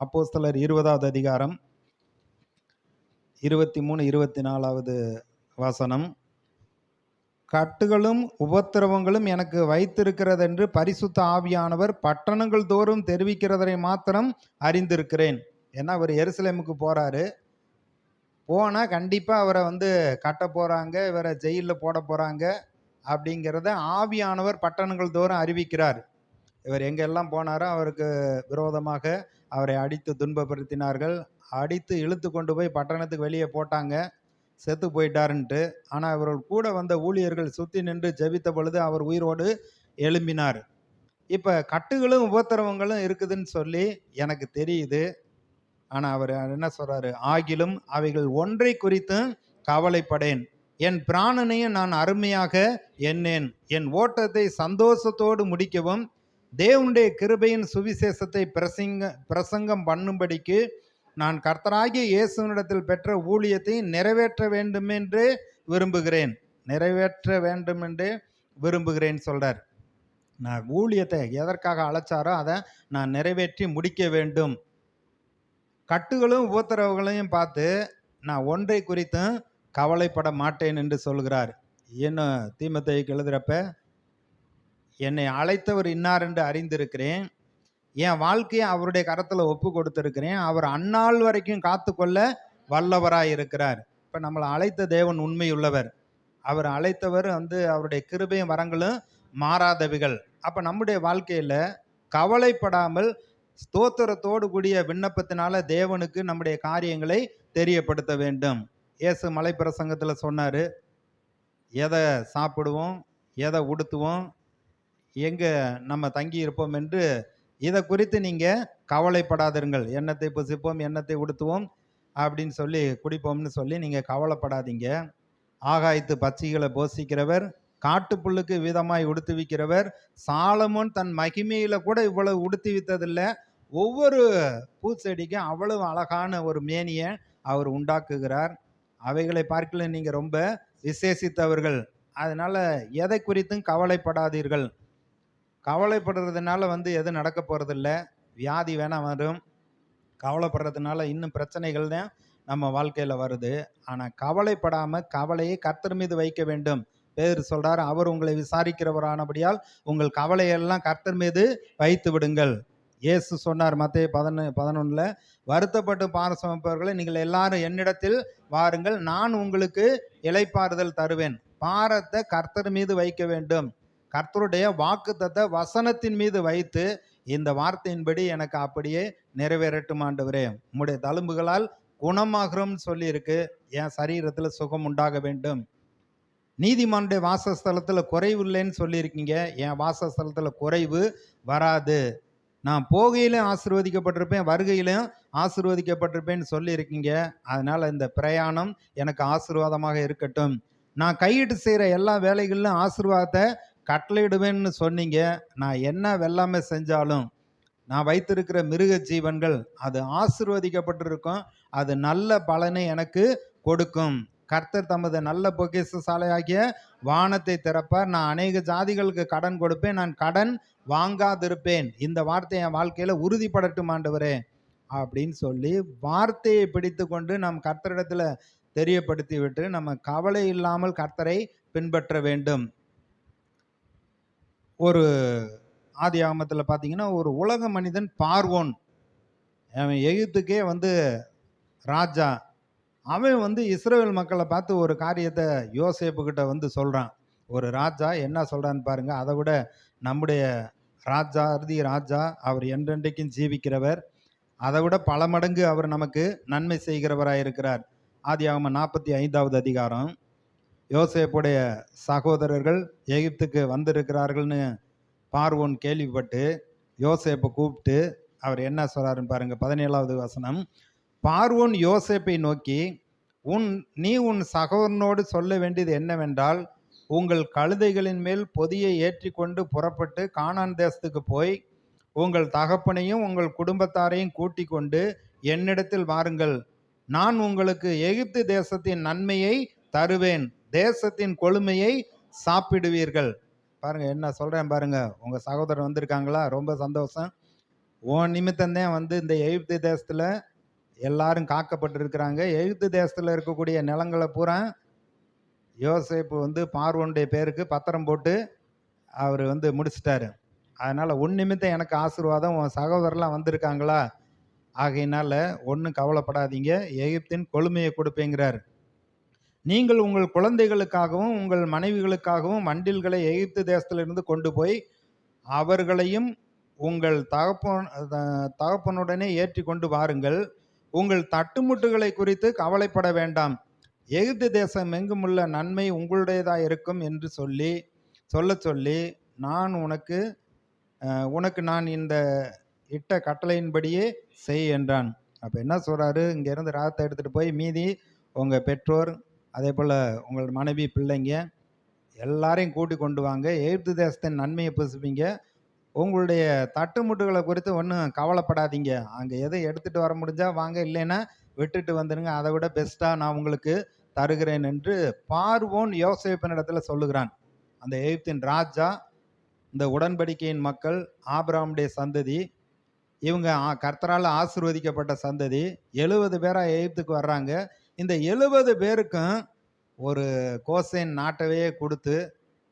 அப்போஸ்தலர் 20வது அதிகாரம் 23 24வது வசனம். கட்டுகளும் உபத்திரவங்களும் எனக்கு வைத்திருக்கிறதென்று பரிசுத்த ஆவியானவர் பட்டணங்கள் தோறும் தெரிவிக்கிறதை மாத்திரம் அறிந்திருக்கிறேன். ஏன்னா அவர் எருசலேமுக்கு போறாரு. போனா கண்டிப்பா அவரை கட்ட போறாங்க, இவரை ஜெயிலில் போட போறாங்க அப்படிங்கிறத ஆவியானவர் பட்டணங்கள் தோறும் அறிவிக்கிறார். இவர் எங்கெல்லாம் போனாரோ அவருக்கு விரோதமாக அவரை அடித்து துன்பப்படுத்தினார்கள். அடித்து இழுத்து கொண்டு போய் பட்டணத்துக்கு வெளியே போட்டாங்க, செத்து போயிட்டாருன்ட்டு. ஆனால் அவர்கள் கூட வந்த ஊழியர்கள் சுற்றி நின்று ஜெபித்த பொழுது அவர் உயிரோடு எழும்பினார். இப்போ கட்டுகளும் உபத்திரவங்களும் இருக்குதுன்னு சொல்லி எனக்கு தெரியுது. ஆனால் அவர் என்ன சொல்றாரு? ஆகிலும் அவைகள் ஒன்றை குறித்தும் கவலைப்படேன், என் பிராணனையும் நான் அருமையாக எண்ணேன், என் ஓட்டத்தை சந்தோஷத்தோடு முடிக்கவும் தேவனுடைய கிருபையின் சுவிசேஷத்தை பிரசங்கம் பண்ணும்படிக்கு நான் கர்த்தராகிய இயேசுவினிடத்தில் பெற்ற ஊழியத்தை நிறைவேற்ற வேண்டுமென்று விரும்புகிறேன் சொல்றார். நான் ஊழியத்தை எதற்காக அழைச்சாரோ அதை நான் நிறைவேற்றி முடிக்க வேண்டும். கட்டுகளும் உபத்திரவங்களையும் பார்த்து நான் ஒன்றை குறித்தும் கவலைப்பட மாட்டேன் என்று சொல்கிறார். இன்னும் தீமோத்தேயுக்கு எழுதுறப்ப, என்னை அழைத்தவர் இன்னார் என்று அறிந்திருக்கிறேன், என் வாழ்க்கையை அவருடைய கரத்தில் ஒப்பு கொடுத்திருக்கிறேன், அவர் அந்நாள் வரைக்கும் காத்து கொள்ள வல்லவராய் இருக்கிறார். இப்போ நம்மளை அழைத்த தேவன் உண்மையுள்ளவர். அவர் அழைத்தவர் அவருடைய கிருபையும் வரங்களும் மாறாதவைகள். அப்போ நம்முடைய வாழ்க்கையில் கவலைப்படாமல் ஸ்தோத்திரத்தோடு கூடிய விண்ணப்பத்தினால தேவனுக்கு நம்முடைய காரியங்களை தெரியப்படுத்த வேண்டும். இயேசு மலை பிரசங்கத்தில் சொன்னார், எதை சாப்பிடுவோம், எதை உடுத்துவோம், எங்கே நம்ம தங்கி இருப்போம் என்று இதை குறித்து நீங்கள் கவலைப்படாதீர்கள். எண்ணத்தை புசிப்போம், எண்ணத்தை உடுத்துவோம் அப்படின்னு சொல்லி குடிப்போம்னு சொல்லி நீங்கள் கவலைப்படாதீங்க. ஆகாயத்து பட்சிகளை போஷிக்கிறவர், காட்டுப்புல்லுக்கு விதமாய் உடுத்துவிக்கிறவர், சாலமோன் தன் மகிமையில் கூட இவ்வளவு உடுத்துவித்ததில்லை. ஒவ்வொரு பூச்செடிக்கும் அவ்வளவு அழகான ஒரு மேனியை அவர் உண்டாக்குகிறார். அவைகளை பார்க்கல நீங்கள் ரொம்ப விசேஷித்தவர்கள். அதனால் எதை குறித்தும் கவலைப்படாதீர்கள். கவலைப்படுறதுனால எதுவும் நடக்க போகிறதில்ல. வியாதி வேணால் வரும், கவலைப்படுறதுனால இன்னும் பிரச்சனைகள் தான் நம்ம வாழ்க்கையில் வருது. ஆனால் கவலைப்படாமல் கவலையை கர்த்தர் மீது வைக்க வேண்டும். பேதுரு சொல்கிறார், அவர் உங்களை விசாரிக்கிறவரானபடியால் உங்கள் கவலையெல்லாம் கர்த்தர் மீது வைத்து விடுங்கள். இயேசு சொன்னார் மத்தேயு 11:11, வருத்தப்பட்டு பாரம் சுமப்பவர்களை நீங்கள் எல்லாரும் என்னிடத்தில் வாருங்கள், நான் உங்களுக்கு இளைப்பாறுதல் தருவேன். பாரத்தை கர்த்தர் மீது வைக்க வேண்டும். கர்த்தருடைய வாக்குத்தத்த வசனத்தின் மீது வைத்து, இந்த வார்த்தையின்படி எனக்கு அப்படியே நிறைவேறட்டும் ஆண்டவரே, உம்முடைய தழும்புகளால் குணமாகிறோம்னு சொல்லியிருக்கு, என் சரீரத்தில் சுகம் உண்டாக வேண்டும். நீதிமானுடைய வாசஸ்தலத்தில் குறைவு இல்லைன்னு சொல்லியிருக்கீங்க, என் வாசஸ்தலத்தில் குறைவு வராது. நான் போகையிலும் ஆசீர்வதிக்கப்பட்டிருப்பேன், வருகையிலும் ஆசீர்வதிக்கப்பட்டிருப்பேன்னு சொல்லியிருக்கீங்க. அதனால் இந்த பிரயாணம் எனக்கு ஆசீர்வாதமாக இருக்கட்டும். நான் கையிட்டு செய்கிற எல்லா வேலைகளிலும் ஆசீர்வாதத்தை கட்டளையிடுவேன்னு சொன்னீங்க. நான் என்ன வெள்ளாமை செஞ்சாலும், நான் வைத்திருக்கிற மிருக ஜீவன்கள் அது ஆசீர்வதிக்கப்பட்டிருக்கும், அது நல்ல பலனை எனக்கு கொடுக்கும். கர்த்தர் தமது நல்ல பொக்கிஷ சாலையாகிய வானத்தை திறப்பார், நான் அநேக ஜாதிகளுக்கு கடன் கொடுப்பேன், நான் கடன் வாங்காதிருப்பேன். இந்த வார்த்தை என் வாழ்க்கையில் உறுதிப்படட்டும் ஆண்டவரே அப்படின்னு சொல்லி வார்த்தையை பிடித்து கொண்டு நம் கர்த்தரிடத்தில் தெரியப்படுத்தி விட்டு நம்ம கவலை இல்லாமல் கர்த்தரை பின்பற்ற வேண்டும். ஒரு ஆதி ஆகமத்தில் பார்த்தீங்கன்னா, ஒரு உலக மனிதன் பார்வோன், அவன் எகிப்துக்கே ராஜா. அவன் இஸ்ரவேல் மக்களை பார்த்து ஒரு காரியத்தை யோசேப்புக்கிட்ட சொல்கிறான். ஒரு ராஜா என்ன சொல்கிறான்னு பாருங்க. அதை விட நம்முடைய ராஜா அவர் என்றென்றைக்கும் ஜீவிக்கிறவர், அதை விட பல மடங்கு அவர் நமக்கு நன்மை செய்கிறவராக இருக்கிறார். ஆதியாகமம் 45வது அதிகாரம். யோசேப்புடைய சகோதரர்கள் எகிப்துக்கு வந்திருக்கிறார்கள்னு பார்வோன் கேள்விப்பட்டு யோசேப்பை கூப்பிட்டு அவர் என்ன சொல்கிறாருன்னு பாருங்க. 17வது வசனம். பார்வோன் யோசேப்பை நோக்கி, நீ உன் சகோதரனோடு சொல்ல வேண்டியது என்னவென்றால், உங்கள் கழுதைகளின் மேல் பொதியை ஏற்றி கொண்டு புறப்பட்டு கானான் தேசத்துக்கு போய் உங்கள் தகப்பனையும் உங்கள் குடும்பத்தாரையும் கூட்டிக் கொண்டு என்னிடத்தில் வாருங்கள், நான் உங்களுக்கு எகிப்து தேசத்தின் நன்மையை தருவேன், தேசத்தின் கொழுமையை சாப்பிடுவீர்கள். பாருங்க என்ன சொல்றேன் பாருங்க. உங்க சகோதரர் வந்திருக்காங்களா, ரொம்ப சந்தோஷம். உன் நிமித்தம்தான் வந்து இந்த எகிப்து தேசத்துல எல்லாரும் காக்கப்பட்டிருக்கிறாங்க. எகிப்து தேசத்துல இருக்கக்கூடிய நிலங்களை பூரா யோசேப்பு வந்து பார்வோனுடைய பேருக்கு பத்திரம் போட்டு அவர் வந்து முடிச்சிட்டாரு. அதனால உன் நிமித்தம் எனக்கு ஆசீர்வாதம், உன் சகோதரர்லாம் வந்திருக்காங்களா, ஆகையினால ஒன்றும் கவலைப்படாதீங்க, எகிப்தின் கொழுமையை கொடுப்பேங்கிறார். நீங்கள் உங்கள் குழந்தைகளுக்காகவும் உங்கள் மனைவிகளுக்காகவும் மண்டில்களை எகிப்து தேசத்திலிருந்து கொண்டு போய் அவர்களையும் உங்கள் தகப்பனுடனே ஏற்றி கொண்டு வாருங்கள். உங்கள் தட்டுமுட்டுகளை குறித்து கவலைப்பட வேண்டாம். எகிப்து தேசம் எங்குமுள்ள நன்மை உங்களுடையதாக இருக்கும் என்று சொல்லி நான் உனக்கு நான் இந்த இட்ட கட்டளையின்படியே செய் என்றான். அப்போ என்ன சொல்கிறாரு, இங்கேருந்து ராகத்தை எடுத்துகிட்டு போய் மீதி உங்கள் பெற்றோர், அதே போல் உங்கள் மனைவி பிள்ளைங்க எல்லாரையும் கூட்டி கொண்டு வாங்க, எகிப்து தேசத்தின் நன்மையை புசிப்பீங்க. உங்களுடைய தட்டுமுட்டுகளை குறித்து ஒன்றும் கவலைப்படாதீங்க. அங்கே எதை எடுத்துகிட்டு வர முடிஞ்சால் வாங்க, இல்லைன்னா விட்டுட்டு வந்துடுங்க, அதை விட பெஸ்ட்டாக நான் உங்களுக்கு தருகிறேன் என்று பார்வோன் யோசேப்பினிடத்தில் சொல்லுகிறான். அந்த எகிப்தின் ராஜா, இந்த உடன்படிக்கையின் மக்கள், ஆபிரகாமுடைய சந்ததி, இவங்க கர்த்தரால் ஆசீர்வதிக்கப்பட்ட சந்ததி. 70 பேரா எகிப்துக்கு வர்றாங்க. இந்த 70 பேருக்கும் ஒரு கோசேன் நாட்டவே கொடுத்து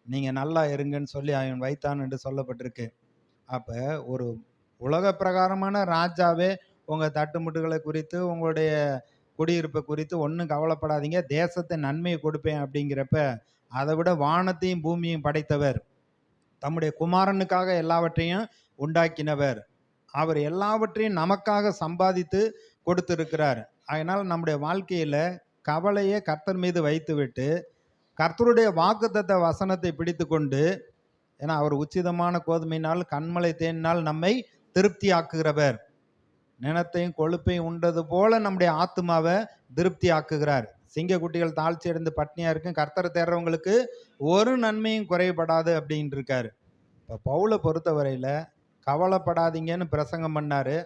நீங்கள் நல்லா இருங்கன்னு சொல்லி அவன் வைத்தான் என்று சொல்லப்பட்டிருக்கு. அப்போ ஒரு உலக பிரகாரமான ராஜாவே உங்கள் தட்டுமுட்டுகளை குறித்து உங்களுடைய குடியிருப்பை குறித்து ஒன்றும் கவலைப்படாதீங்க, தேசத்தை நன்மையை கொடுப்பேன் அப்படிங்கிறப்ப, அதை விட வானத்தையும் பூமியையும் படைத்தவர், தம்முடைய குமாரனுக்காக எல்லாவற்றையும் உண்டாக்கினவர், அவர் எல்லாவற்றையும் நமக்காக சம்பாதித்து கொடுத்திருக்கிறார். அதனால் நம்முடைய வாழ்க்கையில் கவலையை கர்த்தர் மீது வைத்துவிட்டு கர்த்தருடைய வாக்குத்தத்த வசனத்தை பிடித்து கொண்டு, ஏன்னா அவர் உச்சிதமான கோதுமையினால் கண்மலை தேனினால் நம்மை திருப்தி ஆக்குகிறவர், நினத்தையும் கொழுப்பையும் உண்டது போல நம்முடைய ஆத்மாவை திருப்தி ஆக்குகிறார். சிங்கக்குட்டிகள் தாழ்ச்சி அடைந்து பட்னியா இருக்கும், கர்த்தரை தேடுறவங்களுக்கு ஒரு நன்மையும் குறைபடாது அப்படின்னு இருக்காரு. இப்போ பவுலை பொறுத்தவரையில் கவலைப்படாதீங்கன்னு பிரசங்கம் பண்ணார்.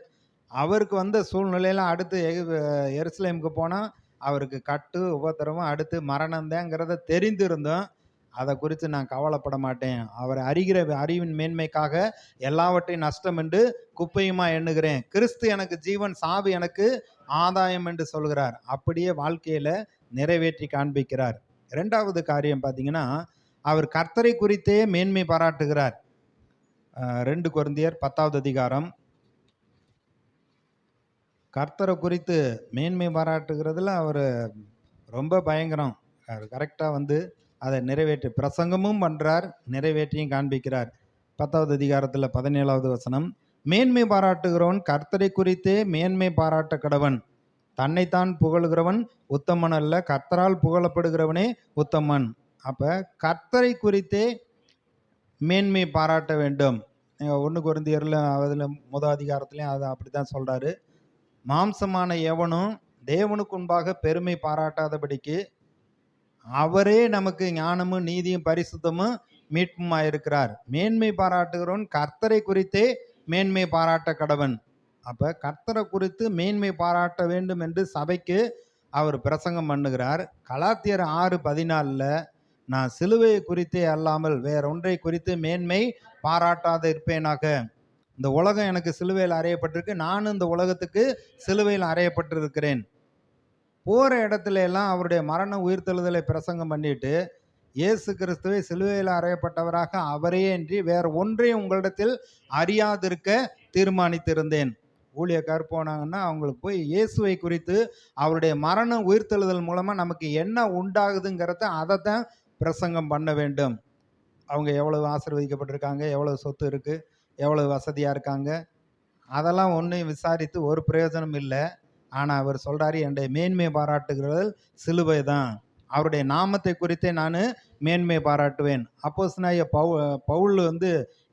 அவருக்கு வந்த சூழ்நிலையெல்லாம் அடுத்து எருசலேமுக்கு போனால் அவருக்கு கட்டு உபத்திரமும் அடுத்து மரணம்தாங்கிறத தெரிந்திருந்தோம். அதை குறித்து நான் கவலைப்பட மாட்டேன், அவர் அறிகிற அறிவின் மேன்மைக்காக எல்லாவற்றையும் நஷ்டம் என்று குப்பையுமா எண்ணுகிறேன், கிறிஸ்து எனக்கு ஜீவன், சாவு எனக்கு ஆதாயம் என்று சொல்கிறார். அப்படியே வாழ்க்கையில் நிறைவேற்றி காண்பிக்கிறார். 2வது காரியம் பார்த்தீங்கன்னா, அவர் கர்த்தரை குறித்தே மேன்மை பாராட்டுகிறார். 2 கொரிந்தியர் 10வது அதிகாரம். கர்த்தரை குறித்து மேன்மை பாராட்டுகிறதுல அவர் ரொம்ப பயங்கரம். கரெக்டாக வந்து அதை நிறைவேற்றி பிரசங்கமும் பண்ணுறார், நிறைவேற்றியும் காண்பிக்கிறார். 10வது அதிகாரத்தில் 17வது வசனம், மேன்மை பாராட்டுகிறவன் கர்த்தரை குறித்தே மேன்மை பாராட்ட கடவன், தன்னைத்தான் புகழுகிறவன் உத்தமன் அல்ல, கர்த்தரால் புகழப்படுகிறவனே உத்தமன். அப்போ கர்த்தரை குறித்தே மேன்மை பாராட்ட வேண்டும். 1 கொரிந்தியரில் அதில் முதல் அதிகாரத்துலேயும் அதை அப்படி தான் சொல்கிறாரு. மாம்சமான எவனும் தேவனுக்கு முன்பாக பெருமை பாராட்டாதபடிக்கு அவரே நமக்கு ஞானமும் நீதியும் பரிசுத்தமும் மீட்புமா இருக்கிறார். மேன்மை பாராட்டுகிறவன் கர்த்தரை குறித்தே மேன்மை பாராட்ட கடவன். அப்போ கர்த்தரை குறித்து மேன்மை பாராட்ட வேண்டும் என்று சபைக்கு அவர் பிரசங்கம் பண்ணுகிறார். கலாத்தியர் 6:14, நான் சிலுவையை குறித்தே அல்லாமல் வேறொன்றை குறித்து மேன்மை பாராட்டாத இருப்பேனாக. இந்த உலகம் எனக்கு சிலுவையில் அறையப்பட்டிருக்கு, நானும் இந்த உலகத்துக்கு சிலுவையில் அறையப்பட்டிருக்கிறேன். போகிற இடத்துல எல்லாம் அவருடைய மரண உயிர்த்தெழுதலை பிரசங்கம் பண்ணிட்டு இயேசு கிறிஸ்துவை சிலுவையில் அறையப்பட்டவராக அவரே அன்றி வேற ஒன்றையும் உங்களிடத்தில் அறியாதிருக்க தீர்மானித்திருந்தேன். ஊழியக்கார் போனாங்கன்னா அவங்களுக்கு போய் இயேசுவை குறித்து அவருடைய மரண உயிர்த்தெழுதல் மூலமாக நமக்கு என்ன உண்டாகுதுங்கிறத அதைத்தான் பிரசங்கம் பண்ண வேண்டும். அவங்க எவ்வளவு ஆசீர்வதிக்கப்பட்டிருக்காங்க, எவ்வளவு சொத்து இருக்குது, எவ்வளவு வசதியாக இருக்காங்க, அதெல்லாம் ஒன்றையும் விசாரித்து ஒரு பிரயோஜனம் இல்லை. ஆனால் அவர் சொல்கிறாரு, என்னுடைய மேன்மை பாராட்டுகிறது சிலுவை தான், அவருடைய நாமத்தை குறித்தே நான் மேன்மை பாராட்டுவேன். அப்போஸ்தலனாகிய பவுல் வந்து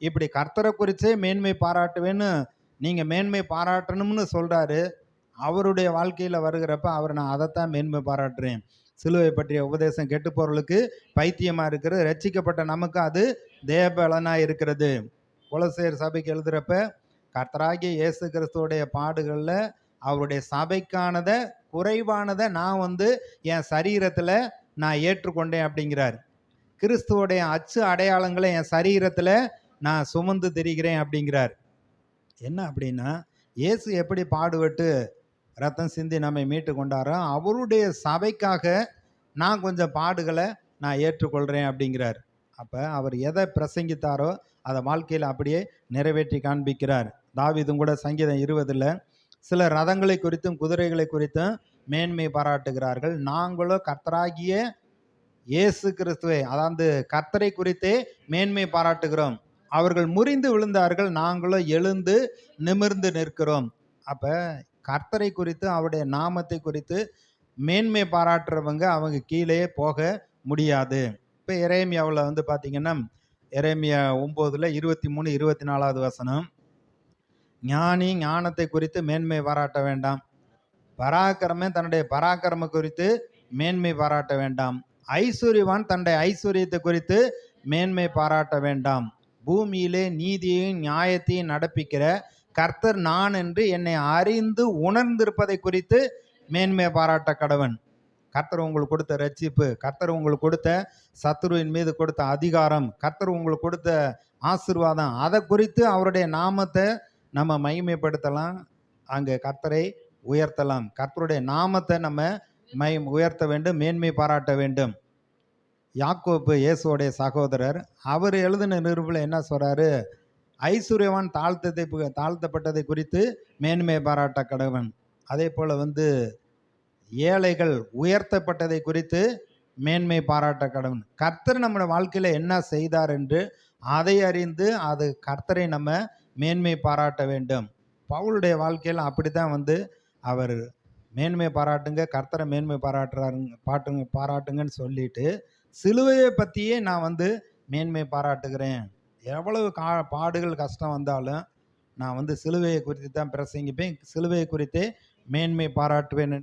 இப்படி கர்த்தரை குறித்தே மேன்மை பாராட்டுவேன்னு நீங்கள் மேன்மை பாராட்டணும்னு சொல்கிறாரு. அவருடைய வாழ்க்கையில் வருகிறப்ப அவர் நான் அதைத்தான் மேன்மை பாராட்டுறேன். சிலுவை பற்றிய உபதேசம் கெட்டு போகிறவர்களுக்கு பைத்தியமாக இருக்கிறது, ரட்சிக்கப்பட்ட நமக்கு அது தேவபலனாக இருக்கிறது. கொலோசையர் சபைக்கு எழுதுகிறப்ப கர்த்தராகிய இயேசு கிறிஸ்துவோடைய பாடுகளில் அவருடைய சபைக்கானதை குறைவானதை நான் வந்து என் சரீரத்தில் நான் ஏற்றுக்கொண்டேன் அப்படிங்கிறார். கிறிஸ்துவோடைய அச்சு அடையாளங்களை என் சரீரத்தில் நான் சுமந்து திரிகிறேன் அப்படிங்கிறார். என்ன அப்படின்னா, இயேசு எப்படி பாடுபட்டு ரத்தம் சிந்தி நம்மை மீட்டு கொண்டாரோ, அவருடைய சபைக்காக நான் கொஞ்சம் பாடுகளை நான் ஏற்றுக்கொள்கிறேன் அப்படிங்கிறார். அப்போ அவர் எதை பிரசங்கித்தாரோ அதை வாழ்க்கையில் அப்படியே நிறைவேற்றி காண்பிக்கிறார். தாவீதும் கூட சங்கீதம் 20 சில ரதங்களை குறித்தும் குதிரைகளை குறித்தும் மேன்மை பாராட்டுகிறார்கள். நாங்களோ கர்த்தராகிய இயேசு கிறிஸ்துவை, அதாவது கர்த்தரை குறித்தே மேன்மை பாராட்டுகிறோம். அவர்கள் முறிந்து விழுந்தார்கள், நாங்களோ எழுந்து நிமிர்ந்து நிற்கிறோம். அப்ப கர்த்தரை குறித்து அவருடைய நாமத்தை குறித்து மேன்மை பாராட்டுறவங்க அவங்க கீழே போக முடியாது. இப்போ எரேமியாவில் வந்து பார்த்தீங்கன்னா, எரேமியா 9 23 24வது வசனம், ஞானி ஞானத்தை குறித்து மேன்மை பாராட்ட வேண்டாம், பராக்கிரமன் தன்னுடைய பராக்கிரம குறித்து மேன்மை பாராட்ட வேண்டாம், ஐஸ்வர்யவான் தன்னுடைய ஐஸ்வர்யத்தை குறித்து மேன்மை பாராட்ட வேண்டாம், பூமியிலே நீதியையும் நியாயத்தையும் நடப்பிக்கிற கர்த்தர் நான் என்று என்னை அறிந்து உணர்ந்திருப்பதை குறித்து மேன்மை பாராட்ட கடவன். கர்த்தர் உங்களுக்கு கொடுத்த ரட்சிப்பு, கர்த்தர் உங்களுக்கு கொடுத்த சத்துருவின் மீது கொடுத்த அதிகாரம், கர்த்தர் உங்களுக்கு கொடுத்த ஆசீர்வாதம், அதை குறித்து அவருடைய நாமத்தை நம்ம மகிமைப்படுத்தலாம், அங்கே கர்த்தரை உயர்த்தலாம். கர்த்தருடைய நாமத்தை நம்ம உயர்த்த வேண்டும், மேன்மை பாராட்ட வேண்டும். யாக்கோப்பு இயேசுவோடைய சகோதரர், அவர் எழுதின நிருபத்தில் என்ன சொல்றாரு, ஐஸ்வர்யவான் தாழ்த்தப்பட்டதை குறித்து மேன்மை பாராட்ட கடவன். அதே போல வந்து ஏழைகள் உயர்த்தப்பட்டதை குறித்து மேன்மை பாராட்ட கடவன். கர்த்தர் நம்முடைய வாழ்க்கையில என்ன செய்தார் என்று அதை அறிந்து அது கர்த்தரை நம்ம மேன்மை பாராட்ட வேண்டும். பவுலுடைய வாழ்க்கையில் அப்படித்தான் வந்து அவர் மேன்மை பாராட்டுங்க, கர்த்தரை மேன்மை பாராட்டுங்கன்னு சொல்லிட்டு சிலுவையை பற்றியே நான் வந்து மேன்மை பாராட்டுகிறேன். எவ்வளவு பாடுகள் கஷ்டம் வந்தாலும் நான் வந்து சிலுவையை குறித்து தான் பிரசங்கிப்பேன், சிலுவையை குறித்தே மேன்மை பாராட்டுவேன்.